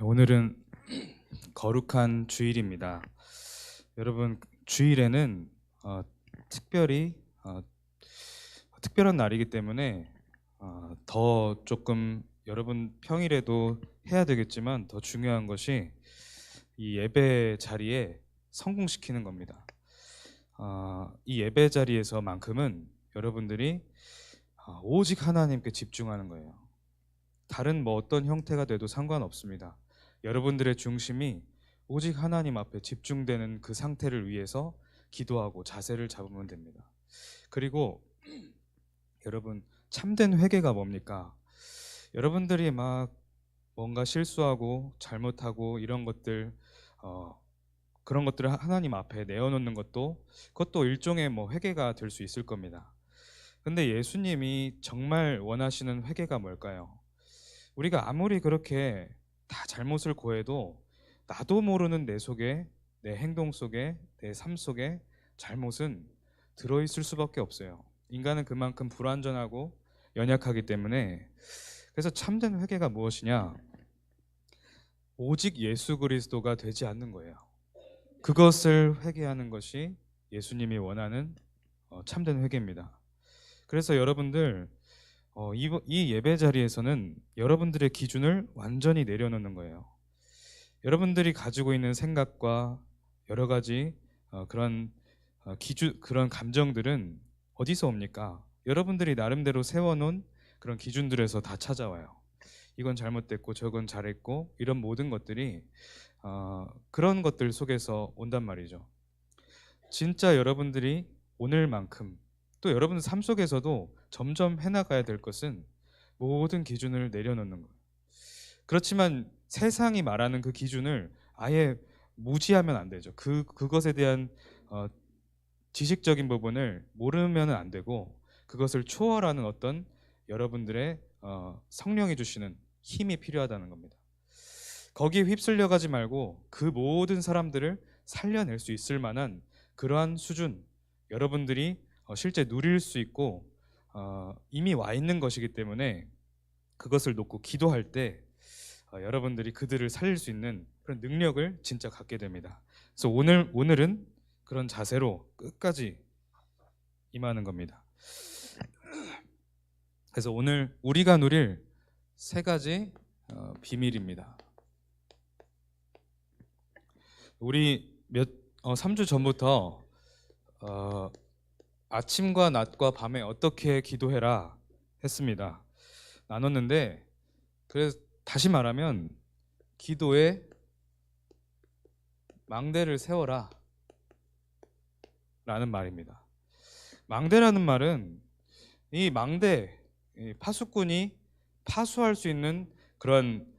오늘은 거룩한 주일입니다. 여러분, 주일에는 특별히 특별한 날이기 때문에 더 조금 여러분 평일에도 해야 되겠지만 더 중요한 것이 이 예배 자리에 성공시키는 겁니다. 이 예배 자리에서만큼은 여러분들이 오직 하나님께 집중하는 거예요. 다른 어떤 형태가 돼도 상관없습니다. 여러분들의 중심이 오직 하나님 앞에 집중되는 그 상태를 위해서 기도하고 자세를 잡으면 됩니다. 그리고 여러분, 참된 회개가 뭡니까? 여러분들이 막 뭔가 실수하고 잘못하고 이런 것들 그런 것들을 하나님 앞에 내어놓는 그것도 일종의 회개가 될 수 있을 겁니다. 근데 예수님이 정말 원하시는 회개가 뭘까요? 우리가 아무리 그렇게 다 잘못을 고해도 나도 모르는 내 속에, 내 행동 속에, 내 삶 속에 잘못은 들어있을 수밖에 없어요. 인간은 그만큼 불완전하고 연약하기 때문에. 그래서 참된 회개가 무엇이냐? 오직 예수 그리스도가 되지 않는 거예요. 그것을 회개하는 것이 예수님이 원하는 참된 회개입니다. 그래서 여러분들 이 예배 자리에서는 여러분들의 기준을 완전히 내려놓는 거예요. 여러분들이 가지고 있는 생각과 여러 가지 그런 그런 감정들은 어디서 옵니까? 여러분들이 나름대로 세워놓은 그런 기준들에서 다 찾아와요. 이건 잘못됐고 저건 잘했고 이런 모든 것들이 그런 것들 속에서 온단 말이죠. 진짜 여러분들이 오늘만큼 또 여러분들 삶 속에서도 점점 해나가야 될 것은 모든 기준을 내려놓는 거예요. 그렇지만 세상이 말하는 그 기준을 아예 무시하면 안 되죠. 그것에 대한 지식적인 부분을 모르면 안 되고 그것을 초월하는 어떤 여러분들의 성령이 주시는 힘이 필요하다는 겁니다. 거기에 휩쓸려 가지 말고 그 모든 사람들을 살려낼 수 있을 만한 그러한 수준, 여러분들이 실제 누릴 수 있고 이미 와 있는 것이기 때문에 그것을 놓고 기도할 때 여러분들이 그들을 살릴 수 있는 그런 능력을 진짜 갖게 됩니다. 그래서 오늘은 그런 자세로 끝까지 임하는 겁니다. 그래서 오늘 우리가 누릴 세 가지 비밀입니다. 우리 3주 전부터 아침과 낮과 밤에 어떻게 기도해라 했습니다. 나눴는데, 그래서 다시 말하면 기도에 망대를 세워라 라는 말입니다. 망대라는 말은 이 망대, 이 파수꾼이 파수할 수 있는 그런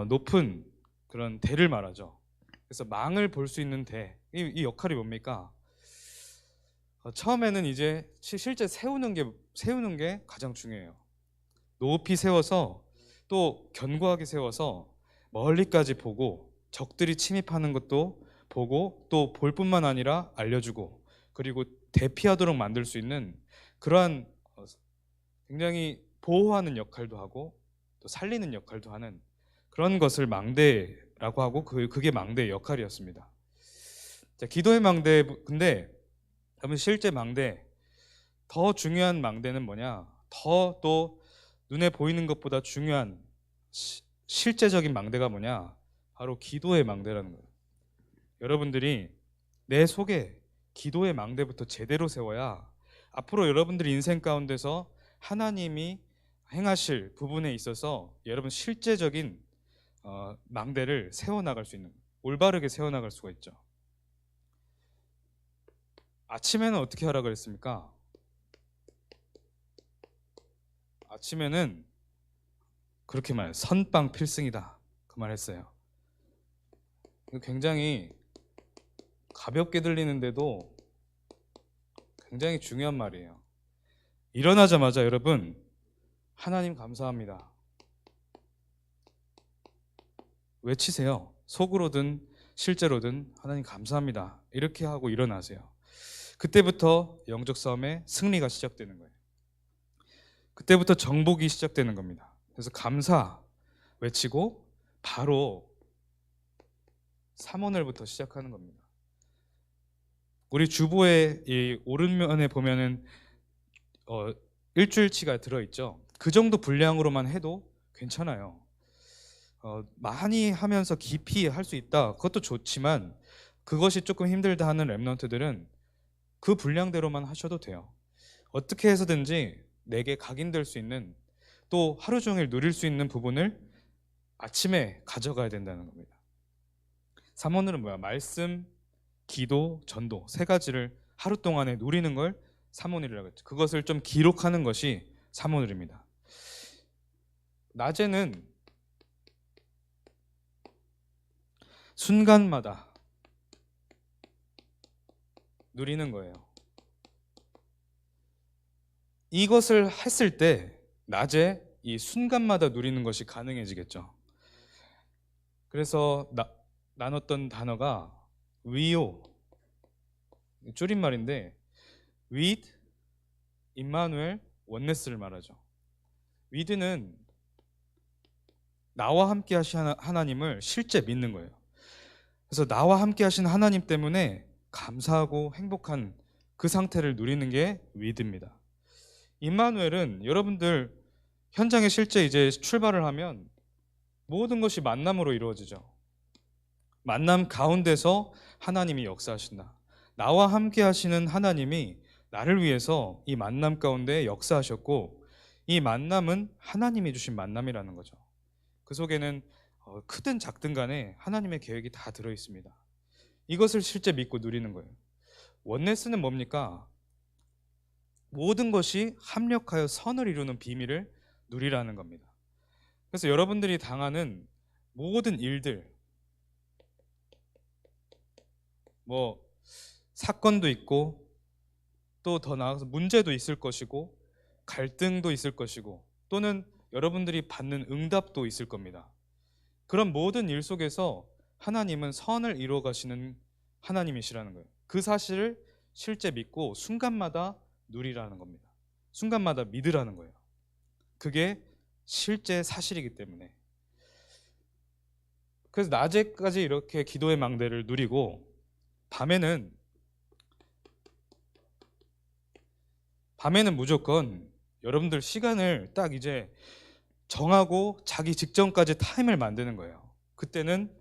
높은 그런 대를 말하죠. 그래서 망을 볼 수 있는 대, 이 역할이 뭡니까? 처음에는 이제 실제 세우는 게 가장 중요해요. 높이 세워서 또 견고하게 세워서 멀리까지 보고 적들이 침입하는 것도 보고 또 볼 뿐만 아니라 알려주고 그리고 대피하도록 만들 수 있는 그러한 굉장히 보호하는 역할도 하고 또 살리는 역할도 하는 그런 것을 망대라고 하고 그게 망대의 역할이었습니다. 자, 기도의 망대. 근데 그러면 실제 망대, 더 중요한 망대는 뭐냐? 더 또 눈에 보이는 것보다 중요한 실제적인 망대가 뭐냐? 바로 기도의 망대라는 거예요. 여러분들이 내 속에 기도의 망대부터 제대로 세워야 앞으로 여러분들이 인생 가운데서 하나님이 행하실 부분에 있어서 여러분 실제적인 망대를 세워나갈 수 있는, 올바르게 세워나갈 수가 있죠. 아침에는 어떻게 하라 그랬습니까? 아침에는 그렇게 말해요. 선빵 필승이다, 그 말 했어요. 굉장히 가볍게 들리는데도 굉장히 중요한 말이에요. 일어나자마자 여러분, 하나님 감사합니다 외치세요. 속으로든 실제로든 하나님 감사합니다 이렇게 하고 일어나세요. 그때부터 영적 싸움의 승리가 시작되는 거예요. 그때부터 정복이 시작되는 겁니다. 그래서 감사 외치고 바로 삼오늘부터 시작하는 겁니다. 우리 주보의 이 오른면에 보면은 일주일치가 들어있죠. 그 정도 분량으로만 해도 괜찮아요. 많이 하면서 깊이 할 수 있다. 그것도 좋지만 그것이 조금 힘들다 하는 랩런트들은 그 분량대로만 하셔도 돼요. 어떻게 해서든지 내게 각인될 수 있는, 또 하루 종일 누릴 수 있는 부분을 아침에 가져가야 된다는 겁니다. 삼오늘은 뭐야? 말씀, 기도, 전도 세 가지를 하루 동안에 누리는 걸 삼오늘이라고 했죠. 그것을 좀 기록하는 것이 삼오늘입니다. 낮에는 순간마다 누리는 거예요. 이것을 했을 때 낮에 이 순간마다 누리는 것이 가능해지겠죠. 그래서 나눴던 단어가 위오, 줄임말인데 with, 임마누엘, 원네스를 말하죠. with는 나와 함께 하신 하나님을 실제 믿는 거예요. 그래서 나와 함께 하신 하나님 때문에 감사하고 행복한 그 상태를 누리는 게 with입니다. 임마누엘은 여러분들 현장에 실제 이제 출발을 하면 모든 것이 만남으로 이루어지죠. 만남 가운데서 하나님이 역사하신다. 나와 함께 하시는 하나님이 나를 위해서 이 만남 가운데 역사하셨고, 이 만남은 하나님이 주신 만남이라는 거죠. 그 속에는 크든 작든 간에 하나님의 계획이 다 들어있습니다. 이것을 실제 믿고 누리는 거예요. 원네스는 뭡니까? 모든 것이 합력하여 선을 이루는 비밀을 누리라는 겁니다. 그래서 여러분들이 당하는 모든 일들, 뭐 사건도 있고 또 더 나아가서 문제도 있을 것이고 갈등도 있을 것이고 또는 여러분들이 받는 응답도 있을 겁니다. 그런 모든 일 속에서 하나님은 선을 이루어 가시는 하나님이시라는 거예요. 그 사실을 실제 믿고 순간마다 누리라는 겁니다. 순간마다 믿으라는 거예요. 그게 실제 사실이기 때문에. 그래서 낮에까지 이렇게 기도의 망대를 누리고 밤에는 무조건 여러분들 시간을 딱 이제 정하고 자기 직전까지 타임을 만드는 거예요. 그때는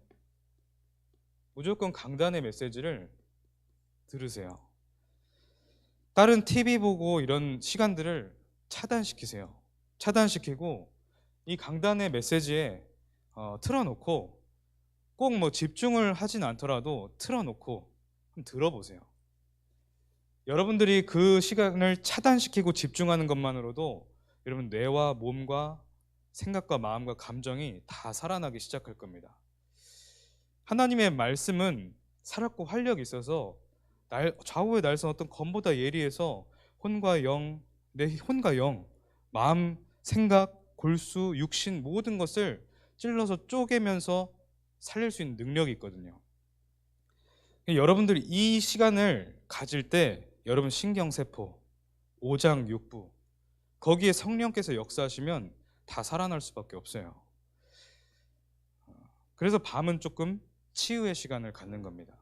무조건 강단의 메시지를 들으세요. 다른 TV 보고 이런 시간들을 차단시키세요. 차단시키고 이 강단의 메시지에 틀어놓고 꼭 뭐 집중을 하진 않더라도 틀어놓고 한번 들어보세요. 여러분들이 그 시간을 차단시키고 집중하는 것만으로도 여러분 뇌와 몸과 생각과 마음과 감정이 다 살아나기 시작할 겁니다. 하나님의 말씀은 살았고 활력이 있어서 좌우에 날선 어떤 검보다 예리해서 내 혼과 영, 마음, 생각, 골수, 육신 모든 것을 찔러서 쪼개면서 살릴 수 있는 능력이 있거든요. 여러분들이 이 시간을 가질 때 여러분 신경세포, 오장, 육부 거기에 성령께서 역사하시면 다 살아날 수밖에 없어요. 그래서 밤은 조금 치유의 시간을 갖는 겁니다.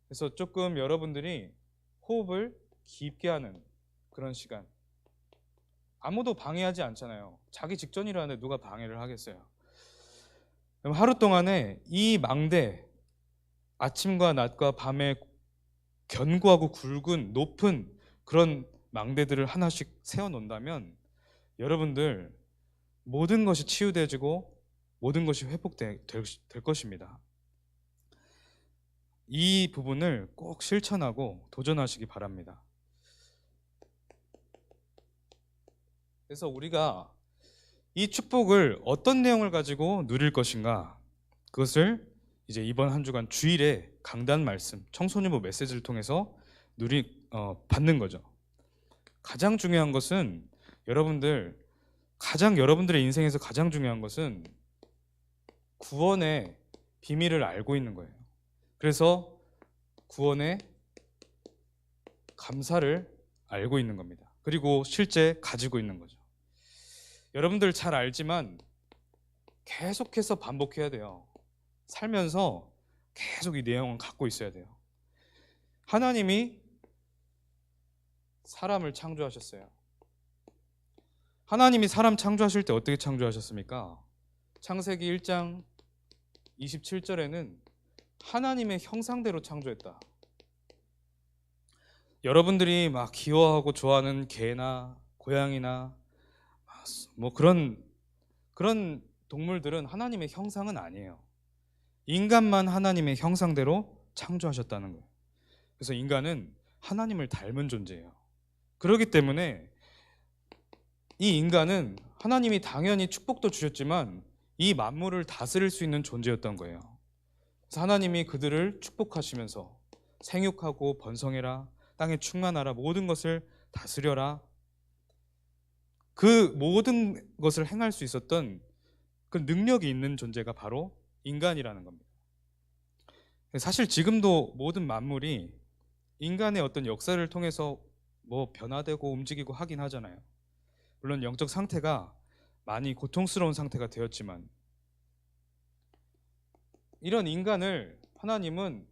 그래서 조금 여러분들이 호흡을 깊게 하는 그런 시간. 아무도 방해하지 않잖아요. 자기 직전이라는데 누가 방해를 하겠어요. 그럼 하루 동안에 이 망대, 아침과 낮과 밤에 견고하고 굵은 높은 그런 망대들을 하나씩 세워놓는다면 여러분들 모든 것이 치유되어지고 모든 것이 회복될 것입니다. 이 부분을 꼭 실천하고 도전하시기 바랍니다. 그래서 우리가 이 축복을 어떤 내용을 가지고 누릴 것인가, 그것을 이제 이번 한 주간 주일에 강단 말씀, 청소년부 메시지를 통해서 받는 거죠. 가장 중요한 것은 여러분들의 인생에서 가장 중요한 것은 구원의 비밀을 알고 있는 거예요. 그래서 구원의 감사를 알고 있는 겁니다. 그리고 실제 가지고 있는 거죠. 여러분들 잘 알지만 계속해서 반복해야 돼요. 살면서 계속 이 내용은 갖고 있어야 돼요. 하나님이 사람을 창조하셨어요. 하나님이 사람 창조하실 때 어떻게 창조하셨습니까? 창세기 1장 27절에는 하나님의 형상대로 창조했다. 여러분들이 막 귀여워하고 좋아하는 개나 고양이나 뭐 그런 동물들은 하나님의 형상은 아니에요. 인간만 하나님의 형상대로 창조하셨다는 거예요. 그래서 인간은 하나님을 닮은 존재예요. 그렇기 때문에 이 인간은 하나님이 당연히 축복도 주셨지만 이 만물을 다스릴 수 있는 존재였던 거예요. 그래서 하나님이 그들을 축복하시면서 생육하고 번성해라, 땅에 충만하라, 모든 것을 다스려라, 그 모든 것을 행할 수 있었던 그 능력이 있는 존재가 바로 인간이라는 겁니다. 사실 지금도 모든 만물이 인간의 어떤 역사를 통해서 뭐 변화되고 움직이고 하긴 하잖아요. 물론 영적 상태가 많이 고통스러운 상태가 되었지만 이런 인간을 하나님은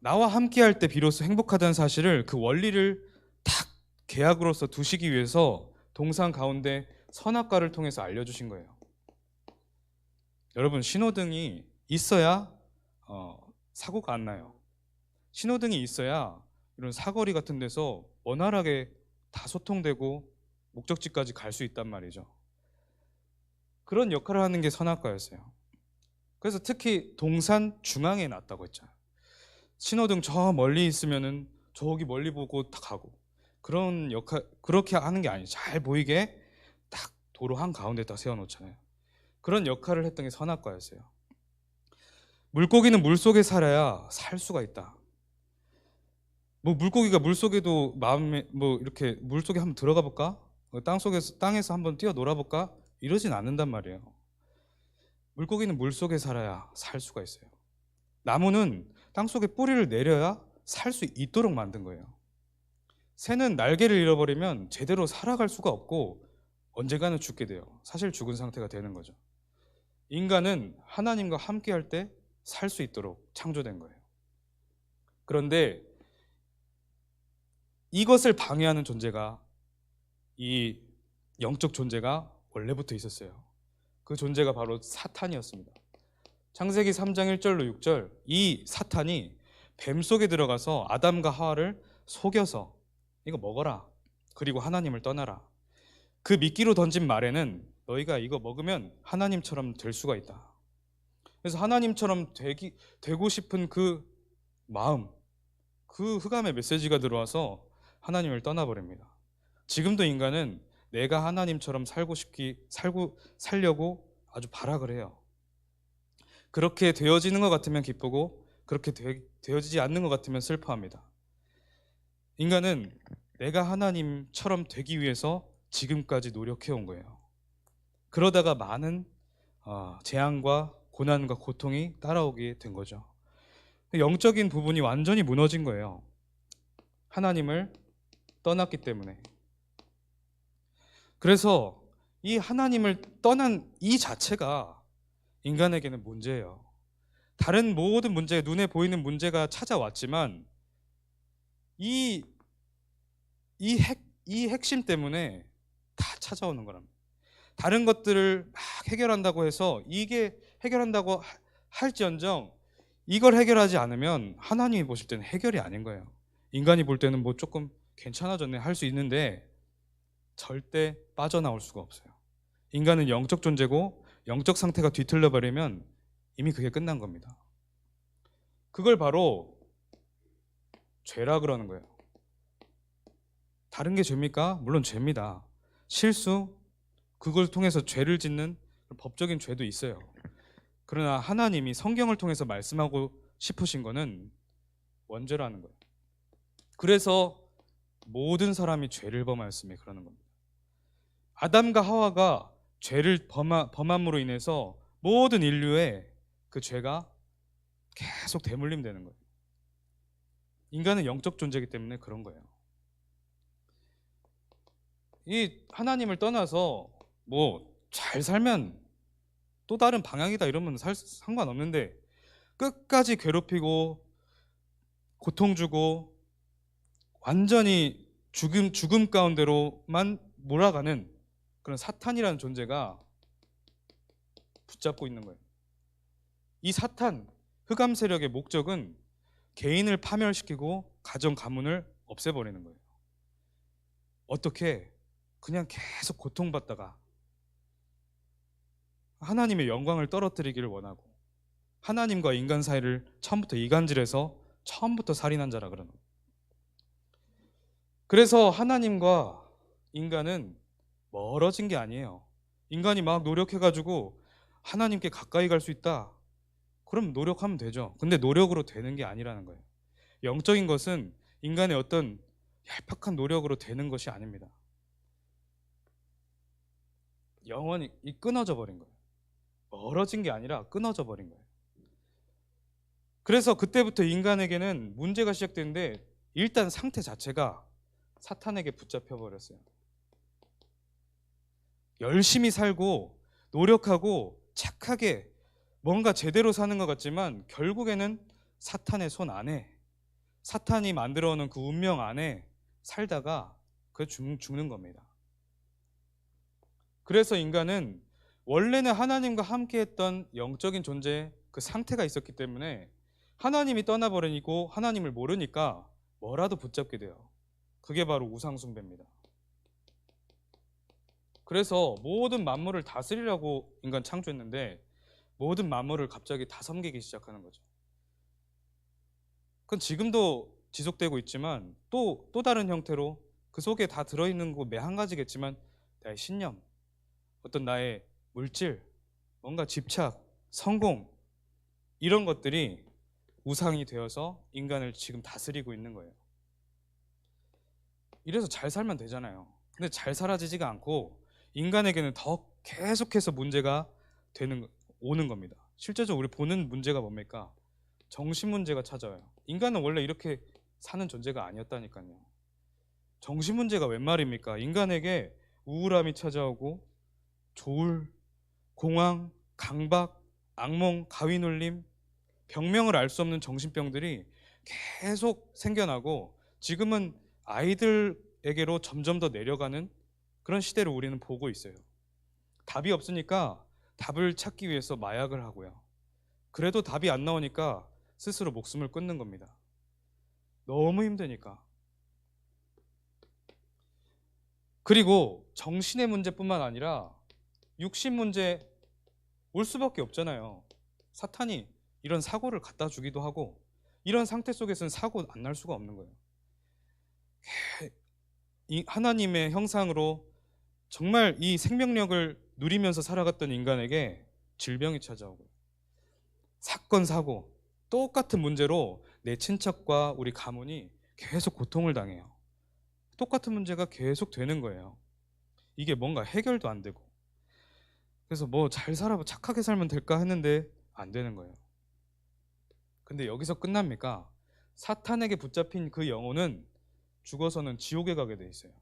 나와 함께할 때 비로소 행복하다는 사실을, 그 원리를 딱 계약으로서 두시기 위해서 동상 가운데 선악과를 통해서 알려주신 거예요. 여러분, 신호등이 있어야 사고가 안 나요. 신호등이 있어야 이런 사거리 같은 데서 원활하게 다 소통되고 목적지까지 갈 수 있단 말이죠. 그런 역할을 하는 게 선악과였어요. 그래서 특히 동산 중앙에 놨다고 했잖아요. 신호등 저 멀리 있으면은 저기 멀리 보고 다 가고, 그런 역할, 그렇게 하는 게 아니죠. 잘 보이게 딱 도로 한 가운데다 세워놓잖아요. 그런 역할을 했던 게 선악과였어요. 물고기는 물속에 살아야 살 수가 있다. 뭐 물고기가 물속에도 마음에 뭐 이렇게 물속에 한번 들어가 볼까? 땅에서 한번 뛰어 놀아볼까? 이러진 않는단 말이에요. 물고기는 물속에 살아야 살 수가 있어요. 나무는 땅속에 뿌리를 내려야 살 수 있도록 만든 거예요. 새는 날개를 잃어버리면 제대로 살아갈 수가 없고 언젠가는 죽게 돼요. 사실 죽은 상태가 되는 거죠. 인간은 하나님과 함께 할 때 살 수 있도록 창조된 거예요. 그런데 이것을 방해하는 존재가, 이 영적 존재가 원래부터 있었어요. 그 존재가 바로 사탄이었습니다. 창세기 3장 1절로 6절, 이 사탄이 뱀 속에 들어가서 아담과 하와를 속여서 이거 먹어라, 그리고 하나님을 떠나라. 그 미끼로 던진 말에는 너희가 이거 먹으면 하나님처럼 될 수가 있다. 그래서 하나님처럼 되고 싶은 그 마음, 그 흑암의 메시지가 들어와서 하나님을 떠나버립니다. 지금도 인간은 내가 하나님처럼 살려고 아주 발악을 해요. 그렇게 되어지는 것 같으면 기쁘고 그렇게 되어지지 않는 것 같으면 슬퍼합니다. 인간은 내가 하나님처럼 되기 위해서 지금까지 노력해온 거예요. 그러다가 많은 재앙과 고난과 고통이 따라오게 된 거죠. 영적인 부분이 완전히 무너진 거예요. 하나님을 떠났기 때문에. 그래서 이 하나님을 떠난 이 자체가 인간에게는 문제예요. 다른 모든 문제, 눈에 보이는 문제가 찾아왔지만 이 핵심 때문에 다 찾아오는 거랍니다. 다른 것들을 막 해결한다고 해서 이게 해결한다고 할지언정 이걸 해결하지 않으면 하나님이 보실 때는 해결이 아닌 거예요. 인간이 볼 때는 뭐 조금 괜찮아졌네 할 수 있는데 절대 빠져나올 수가 없어요. 인간은 영적 존재고 영적 상태가 뒤틀려 버리면 이미 그게 끝난 겁니다. 그걸 바로 죄라 그러는 거예요. 다른 게 죄입니까? 물론 죄입니다. 실수, 그걸 통해서 죄를 짓는 법적인 죄도 있어요. 그러나 하나님이 성경을 통해서 말씀하고 싶으신 거는 원죄라는 거예요. 그래서 모든 사람이 죄를 범하였으며 그러는 겁니다. 아담과 하와가 죄를 범함으로 인해서 모든 인류의 그 죄가 계속 대물림되는 거예요. 인간은 영적 존재이기 때문에 그런 거예요. 이 하나님을 떠나서 뭐 잘 살면 또 다른 방향이다 이러면 상관없는데 끝까지 괴롭히고 고통 주고 완전히 죽음 가운데로만 몰아가는 그런 사탄이라는 존재가 붙잡고 있는 거예요. 이 사탄, 흑암 세력의 목적은 개인을 파멸시키고 가정 가문을 없애버리는 거예요. 어떻게? 그냥 계속 고통받다가 하나님의 영광을 떨어뜨리기를 원하고 하나님과 인간 사이를 처음부터 이간질해서 처음부터 살인한 자라 그러는 거예요. 그래서 하나님과 인간은 멀어진 게 아니에요. 인간이 막 노력해가지고 하나님께 가까이 갈 수 있다. 그럼 노력하면 되죠. 근데 노력으로 되는 게 아니라는 거예요. 영적인 것은 인간의 어떤 얄팍한 노력으로 되는 것이 아닙니다. 영원히 끊어져 버린 거예요. 멀어진 게 아니라 끊어져 버린 거예요. 그래서 그때부터 인간에게는 문제가 시작되는데 일단 상태 자체가 사탄에게 붙잡혀 버렸어요. 열심히 살고 노력하고 착하게 뭔가 제대로 사는 것 같지만 결국에는 사탄의 손 안에, 사탄이 만들어 놓은 그 운명 안에 살다가 죽는 겁니다. 그래서 인간은 원래는 하나님과 함께했던 영적인 존재, 그 상태가 있었기 때문에 하나님이 떠나버리고 하나님을 모르니까 뭐라도 붙잡게 돼요. 그게 바로 우상숭배입니다. 그래서 모든 만물을 다스리라고 인간 창조했는데 모든 만물을 갑자기 다 섬기기 시작하는 거죠. 그건 지금도 지속되고 있지만 또 다른 형태로 그 속에 다 들어있는 거 매 한 가지겠지만 나의 신념, 어떤 나의 물질, 뭔가 집착, 성공 이런 것들이 우상이 되어서 인간을 지금 다스리고 있는 거예요. 이래서 잘 살면 되잖아요. 근데 잘 사라지지가 않고 인간에게는 더 계속해서 문제가 오는 겁니다. 실제적으로 우리 보는 문제가 뭡니까? 정신 문제가 찾아와요. 인간은 원래 이렇게 사는 존재가 아니었다니까요. 정신 문제가 웬 말입니까? 인간에게 우울함이 찾아오고 조울, 공황, 강박, 악몽, 가위눌림, 병명을 알 수 없는 정신병들이 계속 생겨나고 지금은 아이들에게로 점점 더 내려가는 그런 시대를 우리는 보고 있어요. 답이 없으니까 답을 찾기 위해서 마약을 하고요. 그래도 답이 안 나오니까 스스로 목숨을 끊는 겁니다. 너무 힘드니까. 그리고 정신의 문제뿐만 아니라 육신 문제 올 수밖에 없잖아요. 사탄이 이런 사고를 갖다 주기도 하고 이런 상태 속에서는 사고 안 날 수가 없는 거예요. 하나님의 형상으로 정말 이 생명력을 누리면서 살아갔던 인간에게 질병이 찾아오고 사건 사고 똑같은 문제로 내 친척과 우리 가문이 계속 고통을 당해요. 똑같은 문제가 계속 되는 거예요. 이게 뭔가 해결도 안 되고 그래서 뭐 잘 살아 착하게 살면 될까 했는데 안 되는 거예요. 근데 여기서 끝납니까? 사탄에게 붙잡힌 그 영혼은 죽어서는 지옥에 가게 돼 있어요.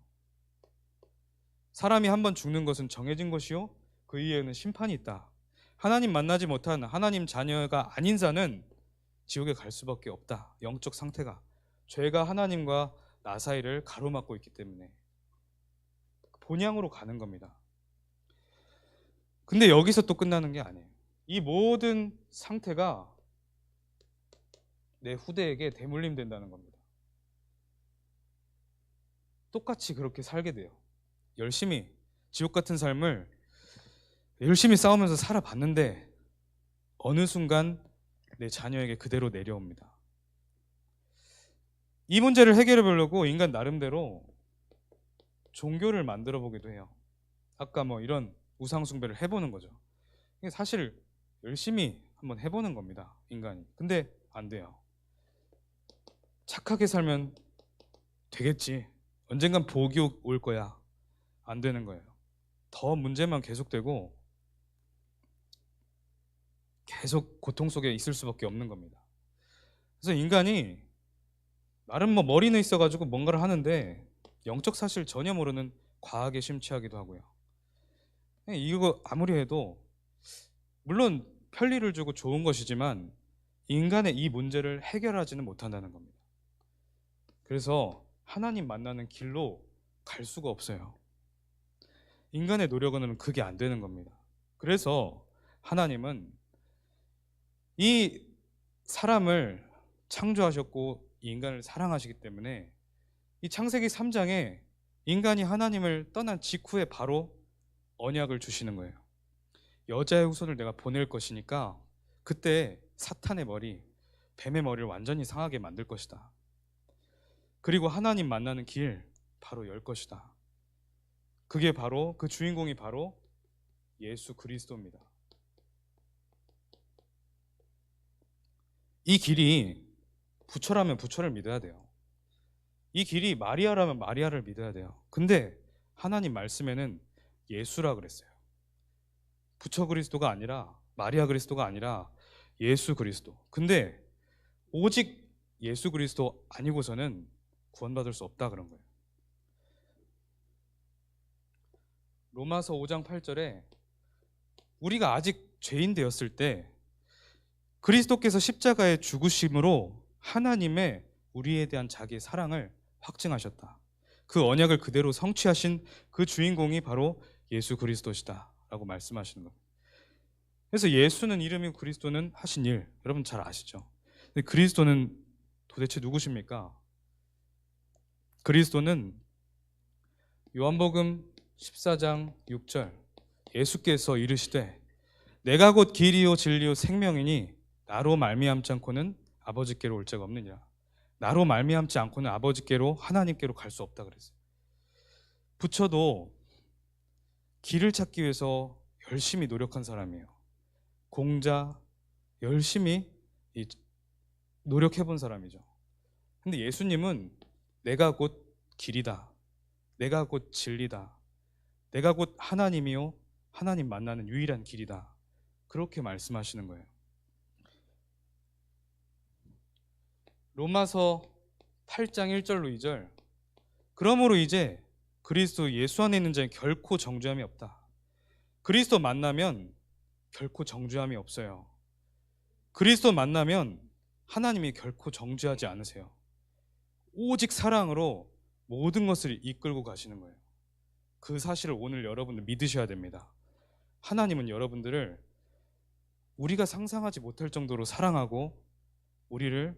사람이 한번 죽는 것은 정해진 것이요 그 이후에는 심판이 있다. 하나님 만나지 못한 하나님 자녀가 아닌 자는 지옥에 갈 수밖에 없다. 영적 상태가 죄가 하나님과 나 사이를 가로막고 있기 때문에 본향으로 가는 겁니다. 근데 여기서 또 끝나는 게 아니에요. 이 모든 상태가 내 후대에게 대물림 된다는 겁니다. 똑같이 그렇게 살게 돼요. 열심히 지옥 같은 삶을 열심히 싸우면서 살아봤는데 어느 순간 내 자녀에게 그대로 내려옵니다. 이 문제를 해결해 보려고 인간 나름대로 종교를 만들어 보기도 해요. 아까 뭐 이런 우상 숭배를 해보는 거죠. 사실 열심히 한번 해보는 겁니다. 인간이. 근데 안 돼요. 착하게 살면 되겠지. 언젠간 복이 올 거야. 안 되는 거예요. 더 문제만 계속되고 계속 고통 속에 있을 수밖에 없는 겁니다. 그래서 인간이 나름 뭐 머리는 있어가지고 뭔가를 하는데 영적 사실 전혀 모르는 과학에 심취하기도 하고요. 이거 아무리 해도 물론 편리를 주고 좋은 것이지만 인간의 이 문제를 해결하지는 못한다는 겁니다. 그래서 하나님 만나는 길로 갈 수가 없어요. 인간의 노력으로는 그게 안 되는 겁니다. 그래서 하나님은 이 사람을 창조하셨고 이 인간을 사랑하시기 때문에 이 창세기 3장에 인간이 하나님을 떠난 직후에 바로 언약을 주시는 거예요. 여자의 후손을 내가 보낼 것이니까 그때 사탄의 머리, 뱀의 머리를 완전히 상하게 만들 것이다. 그리고 하나님 만나는 길 바로 열 것이다. 그게 바로 그 주인공이 바로 예수 그리스도입니다. 이 길이 부처라면 부처를 믿어야 돼요. 이 길이 마리아라면 마리아를 믿어야 돼요. 근데 하나님 말씀에는 예수라 그랬어요. 부처 그리스도가 아니라 마리아 그리스도가 아니라 예수 그리스도. 근데 오직 예수 그리스도 아니고서는 구원받을 수 없다 그런 거예요. 로마서 5장 8절에 우리가 아직 죄인 되었을 때 그리스도께서 십자가의 죽으심으로 하나님의 우리에 대한 자기의 사랑을 확증하셨다. 그 언약을 그대로 성취하신 그 주인공이 바로 예수 그리스도시다 라고 말씀하시는 겁니다. 그래서 예수는 이름이 그리스도는 하신 일 여러분 잘 아시죠? 근데 그리스도는 도대체 누구십니까? 그리스도는 요한복음 14장 6절 예수께서 이르시되 내가 곧 길이요 진리요 생명이니 나로 말미암지 않고는 아버지께로 올 자가 없느니라. 나로 말미암지 않고는 아버지께로 하나님께로 갈 수 없다 그랬어요. 부처도 길을 찾기 위해서 열심히 노력한 사람이에요. 공자 열심히 노력해 본 사람이죠. 근데 예수님은 내가 곧 길이다. 내가 곧 진리다. 내가 곧 하나님이요 하나님 만나는 유일한 길이다. 그렇게 말씀하시는 거예요. 로마서 8장 1절로 2절 그러므로 이제 그리스도 예수 안에 있는 자는 결코 정죄함이 없다. 그리스도 만나면 결코 정죄함이 없어요. 그리스도 만나면 하나님이 결코 정죄하지 않으세요. 오직 사랑으로 모든 것을 이끌고 가시는 거예요. 그 사실을 오늘 여러분들 믿으셔야 됩니다. 하나님은 여러분들을 우리가 상상하지 못할 정도로 사랑하고 우리와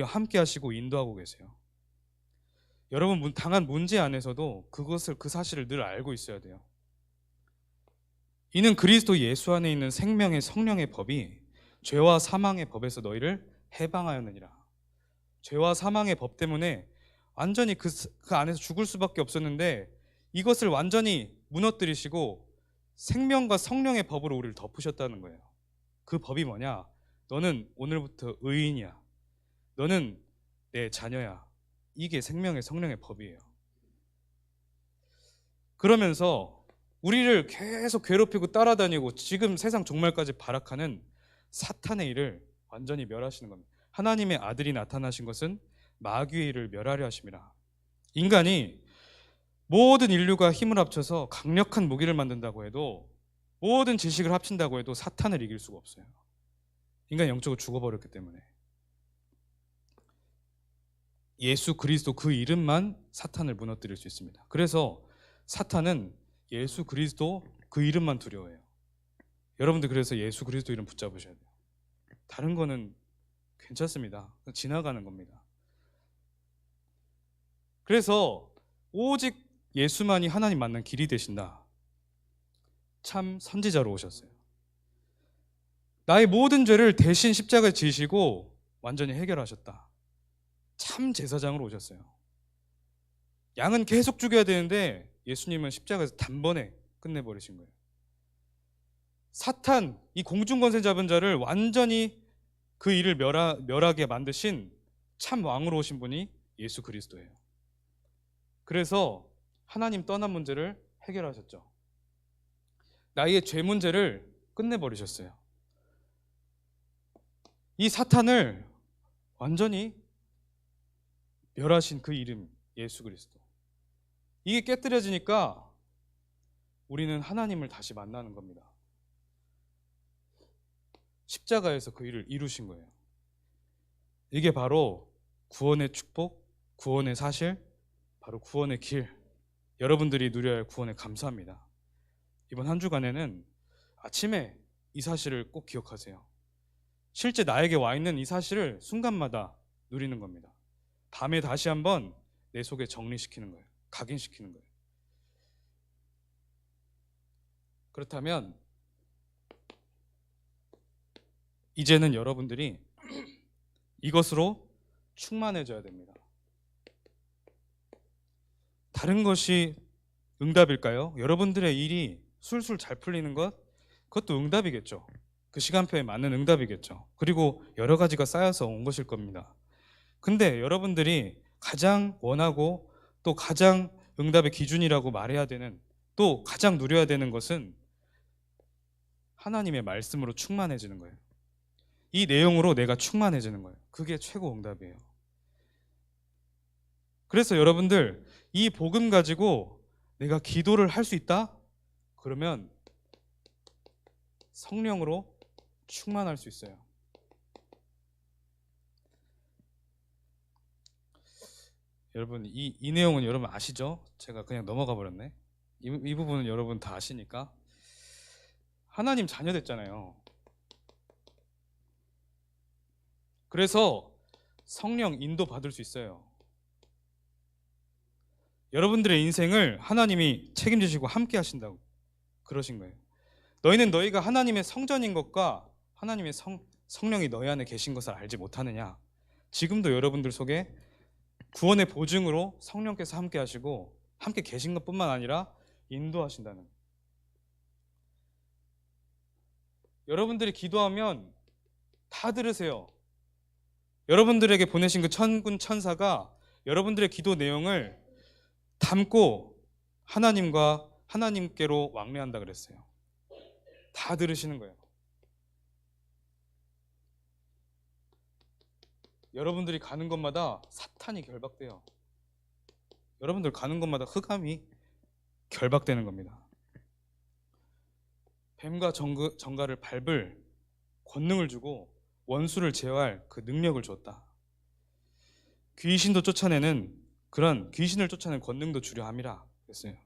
함께 하시고 인도하고 계세요. 여러분 당한 문제 안에서도 그 사실을 늘 알고 있어야 돼요. 이는 그리스도 예수 안에 있는 생명의 성령의 법이 죄와 사망의 법에서 너희를 해방하였느니라. 죄와 사망의 법 때문에 완전히 그 안에서 죽을 수밖에 없었는데 이것을 완전히 무너뜨리시고 생명과 성령의 법으로 우리를 덮으셨다는 거예요. 그 법이 뭐냐? 너는 오늘부터 의인이야. 너는 내 자녀야. 이게 생명의 성령의 법이에요. 그러면서 우리를 계속 괴롭히고 따라다니고 지금 세상 종말까지 발악하는 사탄의 일을 완전히 멸하시는 겁니다. 하나님의 아들이 나타나신 것은 마귀의 일을 멸하려 하심이라. 인간이 모든 인류가 힘을 합쳐서 강력한 무기를 만든다고 해도 모든 지식을 합친다고 해도 사탄을 이길 수가 없어요. 인간이 영적으로 죽어버렸기 때문에. 예수 그리스도 그 이름만 사탄을 무너뜨릴 수 있습니다. 그래서 사탄은 예수 그리스도 그 이름만 두려워해요. 여러분들 그래서 예수 그리스도 이름 붙잡으셔야 돼요. 다른 거는 괜찮습니다. 지나가는 겁니다. 그래서 오직 예수만이 하나님 만난 길이 되신다. 참 선지자로 오셨어요. 나의 모든 죄를 대신 십자가에 지시고 완전히 해결하셨다. 참 제사장으로 오셨어요. 양은 계속 죽여야 되는데 예수님은 십자가에서 단번에 끝내버리신 거예요. 사탄, 이 공중권세 잡은 자를 완전히 그 일을 멸하게 만드신 참 왕으로 오신 분이 예수 그리스도예요. 그래서 하나님 떠난 문제를 해결하셨죠. 나의 죄 문제를 끝내버리셨어요. 이 사탄을 완전히 멸하신 그 이름 예수 그리스도. 이게 깨뜨려지니까 우리는 하나님을 다시 만나는 겁니다. 십자가에서 그 일을 이루신 거예요. 이게 바로 구원의 축복, 구원의 사실, 바로 구원의 길, 여러분들이 누려야 할 구원에 감사합니다. 이번 한 주간에는 아침에 이 사실을 꼭 기억하세요. 실제 나에게 와 있는 이 사실을 순간마다 누리는 겁니다. 밤에 다시 한번 내 속에 정리시키는 거예요. 각인시키는 거예요. 그렇다면 이제는 여러분들이 이것으로 충만해져야 됩니다. 다른 것이 응답일까요? 여러분들의 일이 술술 잘 풀리는 것, 그것도 응답이겠죠. 그 시간표에 맞는 응답이겠죠. 그리고 여러 가지가 쌓여서 온 것일 겁니다. 근데 여러분들이 가장 원하고 또 가장 응답의 기준이라고 말해야 되는, 또 가장 누려야 되는 것은 하나님의 말씀으로 충만해지는 거예요. 이 내용으로 내가 충만해지는 거예요. 그게 최고 응답이에요. 그래서 여러분들, 이 복음 가지고 내가 기도를 할 수 있다? 그러면 성령으로 충만할 수 있어요. 여러분, 이 내용은 여러분 아시죠? 제가 그냥 넘어가 버렸네. 이 부분은 여러분 다 아시니까. 하나님 자녀 됐잖아요. 그래서 성령 인도 받을 수 있어요. 여러분들의 인생을 하나님이 책임지시고 함께 하신다고 그러신 거예요. 너희는 너희가 하나님의 성전인 것과 하나님의 성령이 너희 안에 계신 것을 알지 못하느냐. 지금도 여러분들 속에 구원의 보증으로 성령께서 함께 하시고 함께 계신 것뿐만 아니라 인도하신다는 거예요. 여러분들이 기도하면 다 들으세요. 여러분들에게 보내신 그 천군 천사가 여러분들의 기도 내용을 담고 하나님께로 왕래한다 그랬어요. 다 들으시는 거예요. 여러분들이 가는 곳마다 사탄이 결박돼요. 여러분들 가는 곳마다 흑암이 결박되는 겁니다. 뱀과 정갈을 밟을 권능을 주고 원수를 제어할 그 능력을 줬다. 귀신도 쫓아내는 그런 귀신을 쫓아내는 권능도 주려 함이라 그랬어요.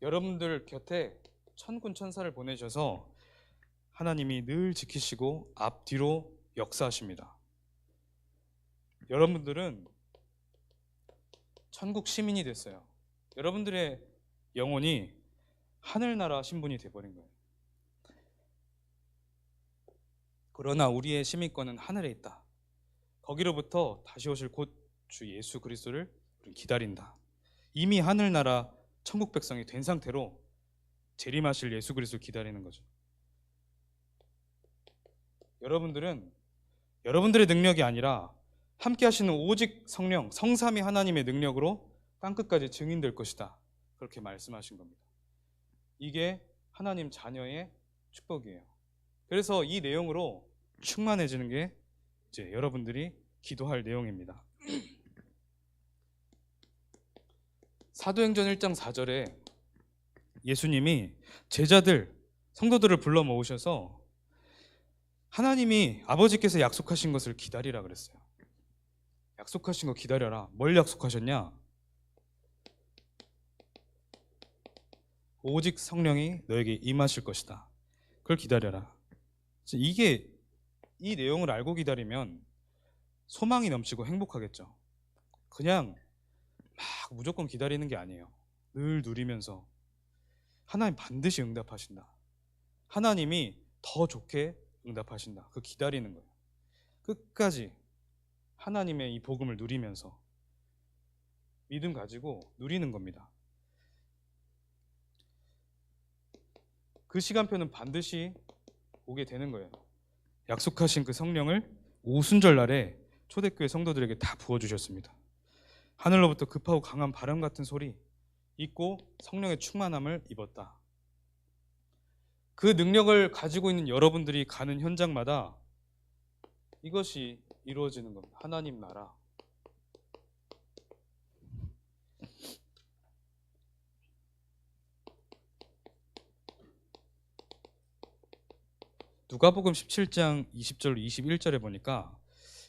여러분들 곁에 천군 천사를 보내셔서 하나님이 늘 지키시고 앞뒤로 역사하십니다. 여러분들은 천국 시민이 됐어요. 여러분들의 영혼이 하늘나라 신분이 돼버린 거예요. 그러나 우리의 시민권은 하늘에 있다. 거기로부터 다시 오실 곧 주 예수 그리스도를 기다린다. 이미 하늘나라 천국 백성이 된 상태로 재림하실 예수 그리스도를 기다리는 거죠. 여러분들은 여러분들의 능력이 아니라 함께 하시는 오직 성령, 성삼위 하나님의 능력으로 땅끝까지 증인될 것이다. 그렇게 말씀하신 겁니다. 이게 하나님 자녀의 축복이에요. 그래서 이 내용으로 충만해지는 게 이제 여러분들이 기도할 내용입니다. 사도행전 1장 4절에 예수님이 제자들, 성도들을 불러 모으셔서 하나님이 아버지께서 약속하신 것을 기다리라 그랬어요. 약속하신 거 기다려라. 뭘 약속하셨냐? 오직 성령이 너에게 임하실 것이다. 그걸 기다려라. 이게 이 내용을 알고 기다리면 소망이 넘치고 행복하겠죠. 그냥 막 무조건 기다리는 게 아니에요. 늘 누리면서 하나님 반드시 응답하신다. 하나님이 더 좋게 응답하신다. 그 기다리는 거예요. 끝까지 하나님의 이 복음을 누리면서 믿음 가지고 누리는 겁니다. 그 시간표는 반드시 오게 되는 거예요. 약속하신 그 성령을 오순절 날에 초대교회 성도들에게 다 부어주셨습니다. 하늘로부터 급하고 강한 바람 같은 소리 있고 성령의 충만함을 입었다. 그 능력을 가지고 있는 여러분들이 가는 현장마다 이것이 이루어지는 겁니다. 하나님 나라. 누가복음 17장 20절 21절에 보니까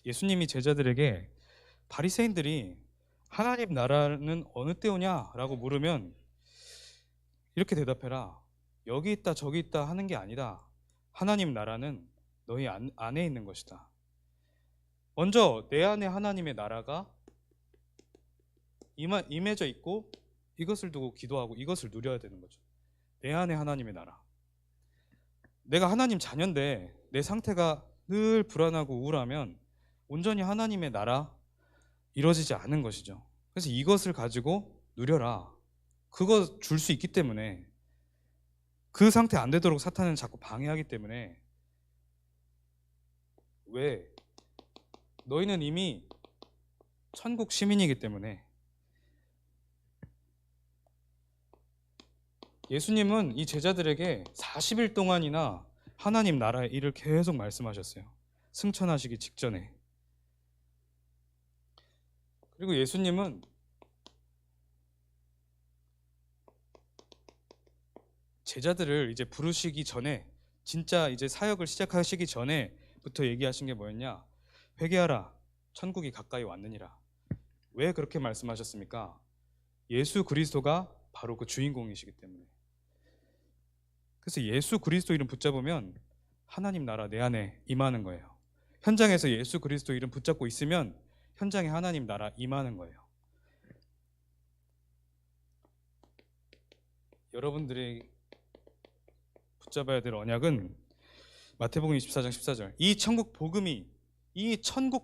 예수님이 제자들에게 바리새인들이 하나님 나라는 어느 때 오냐라고 물으면 이렇게 대답해라. 여기 있다 저기 있다 하는 게 아니다. 하나님 나라는 너희 안에 있는 것이다. 먼저 내 안에 하나님의 나라가 임해져 있고 이것을 두고 기도하고 이것을 누려야 되는 거죠. 내 안에 하나님의 나라. 내가 하나님 자녀인데 내 상태가 늘 불안하고 우울하면 온전히 하나님의 나라 이루어지지 않은 것이죠. 그래서 이것을 가지고 누려라. 그거 줄 수 있기 때문에 그 상태 안 되도록 사탄은 자꾸 방해하기 때문에 왜? 너희는 이미 천국 시민이기 때문에. 예수님은 이 제자들에게 40일 동안이나 하나님 나라의 일을 계속 말씀하셨어요. 승천하시기 직전에. 그리고 예수님은 제자들을 이제 부르시기 전에, 진짜 이제 사역을 시작하시기 전에부터 얘기하신 게 뭐였냐? 회개하라, 천국이 가까이 왔느니라. 왜 그렇게 말씀하셨습니까? 예수 그리스도가 바로 그 주인공이시기 때문에. 그래서 예수 그리스도 이름 붙잡으면 하나님 나라 내 안에 임하는 거예요. 현장에서 예수 그리스도 이름 붙잡고 있으면 현장에 하나님 나라 임하는 거예요. 여러분들이 붙잡아야 될 언약은 마태복음 24장 14절. 이 천국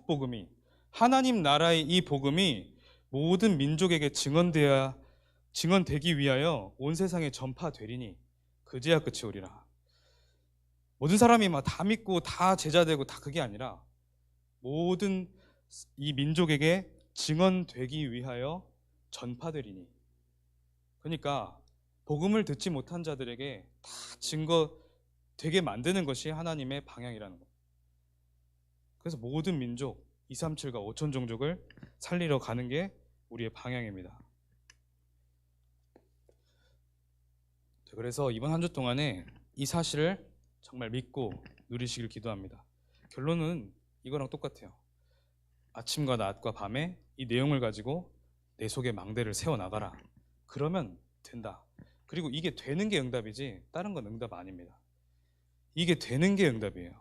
복음이 하나님 나라의 이 복음이 모든 민족에게 증언되기 위하여 온 세상에 전파되리니 그제야 끝이 오리라. 모든 사람이 막 다 믿고 다 제자되고 다 그게 아니라 모든 이 민족에게 증언되기 위하여 전파되리니. 그러니까 복음을 듣지 못한 자들에게 다 증거 되게 만드는 것이 하나님의 방향이라는 거예요. 그래서 모든 민족 237과 5천 종족을 살리러 가는 게 우리의 방향입니다. 그래서 이번 한 주 동안에 이 사실을 정말 믿고 누리시길 기도합니다. 결론은 이거랑 똑같아요. 아침과 낮과 밤에 이 내용을 가지고 내 속에 망대를 세워나가라. 그러면 된다. 그리고 이게 되는 게 응답이지 다른 건 응답 아닙니다. 이게 되는 게 응답이에요.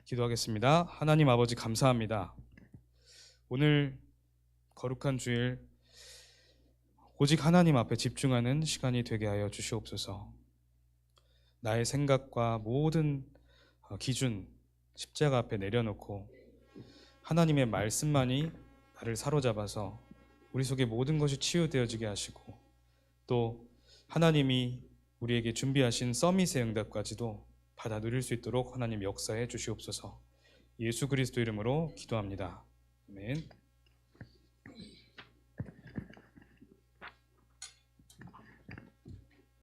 기도하겠습니다. 하나님 아버지 감사합니다. 오늘 거룩한 주일 오직 하나님 앞에 집중하는 시간이 되게 하여 주시옵소서. 나의 생각과 모든 기준 십자가 앞에 내려놓고 하나님의 말씀만이 나를 사로잡아서 우리 속에 모든 것이 치유되어지게 하시고 또 하나님이 우리에게 준비하신 서밋의 응답까지도 받아 누릴 수 있도록 하나님 역사해 주시옵소서. 예수 그리스도 이름으로 기도합니다. 아멘.